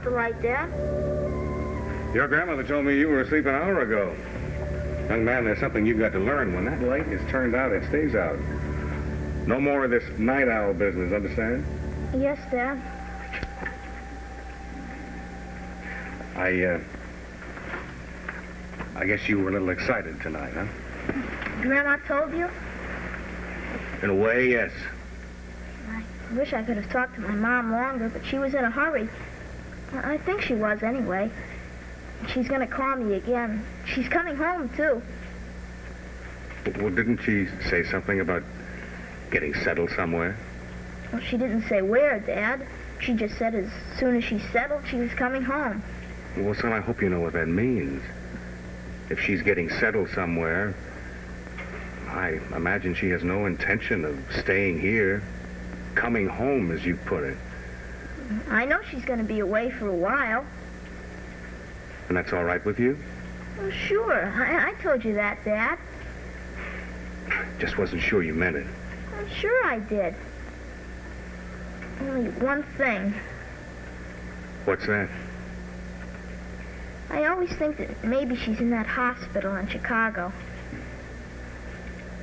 the light, Dad. Your grandmother told me you were asleep an hour ago. Young man, there's something you've got to learn. When that light is turned out, it stays out. No more of this night owl business, understand? Yes, Dad. I guess you were a little excited tonight, huh? Grandma told you? In a way, yes. I wish I could have talked to my mom longer, but she was in a hurry. I think she was, anyway. She's going to call me again. She's coming home, too. Well, didn't she say something about getting settled somewhere? Well, she didn't say where, Dad. She just said as soon as she settled, she was coming home. Well, son, I hope you know what that means. If she's getting settled somewhere, I imagine she has no intention of staying here, coming home, as you put it. I know she's going to be away for a while. And that's all right with you? Well, sure. I told you that, Dad. Just wasn't sure you meant it. Well, sure I did. Only one thing. What's that? I always think that maybe she's in that hospital in Chicago.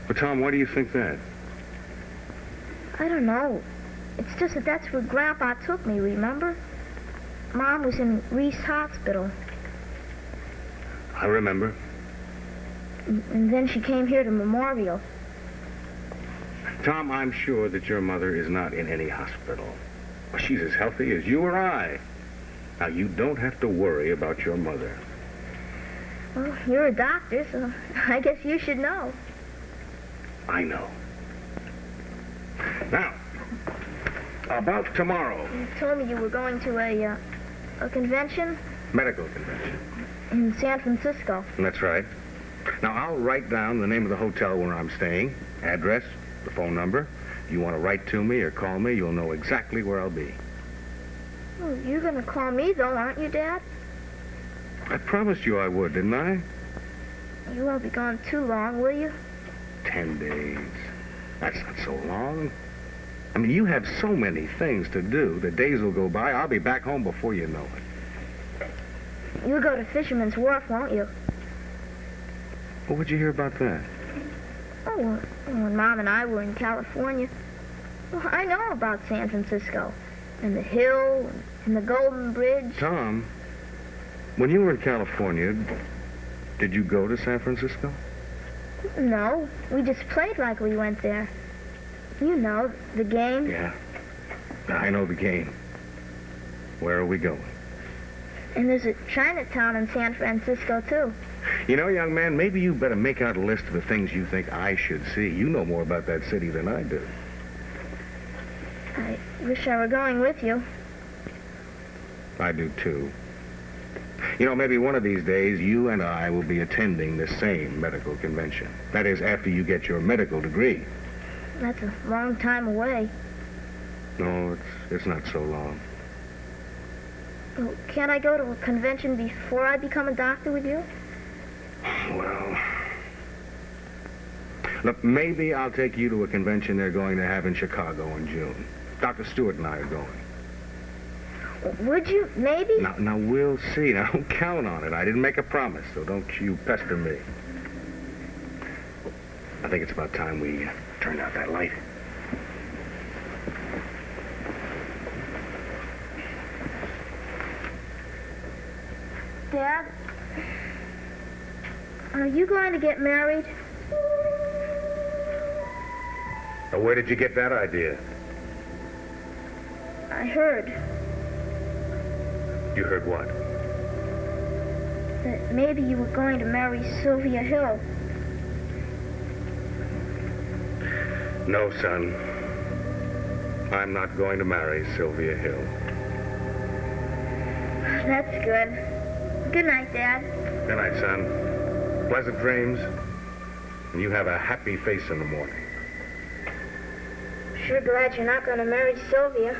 But, Tom, why do you think that? I don't know. It's just that that's where Grandpa took me, remember? Mom was in Reese Hospital. I remember. And then she came here to Memorial. Tom, I'm sure that your mother is not in any hospital. She's as healthy as you or I. Now, you don't have to worry about your mother. Well, you're a doctor, so I guess you should know. I know. Now, about tomorrow. You told me you were going to a convention? Medical convention. In San Francisco. That's right. Now, I'll write down the name of the hotel where I'm staying, address, the phone number. If you want to write to me or call me, you'll know exactly where I'll be. Well, you're going to call me, though, aren't you, Dad? I promised you I would, didn't I? You won't be gone too long, will you? 10 days. That's not so long. I mean, you have so many things to do. The days will go by. I'll be back home before you know it. You'll go to Fisherman's Wharf, won't you? Well, what'd you hear about that? Oh, well, when Mom and I were in California. Well, I know about San Francisco. And the hill, and the Golden Bridge. Tom, when you were in California, did you go to San Francisco? No, we just played like we went there. You know, the game. Yeah, I know the game. Where are we going? And there's a Chinatown in San Francisco, too. You know, young man, maybe you better make out a list of the things you think I should see. You know more about that city than I do. I wish I were going with you. I do, too. You know, maybe one of these days, you and I will be attending the same medical convention. That is, after you get your medical degree. That's a long time away. No, it's not so long. Well, can't I go to a convention before I become a doctor with you? Well, look, maybe I'll take you to a convention they're going to have in Chicago in June. Dr. Stewart and I are going. Would you? Maybe? Now, we'll see. Now, don't count on it. I didn't make a promise, so don't you pester me. I think it's about time we turned out that light. Dad, are you going to get married? Now, where did you get that idea? I heard You heard what? that maybe you were going to marry Sylvia Hill. No, son. I'm not going to marry Sylvia Hill. That's good. Good night, Dad. Good night, son. Pleasant dreams. And you have a happy face in the morning. Sure glad you're not going to marry Sylvia.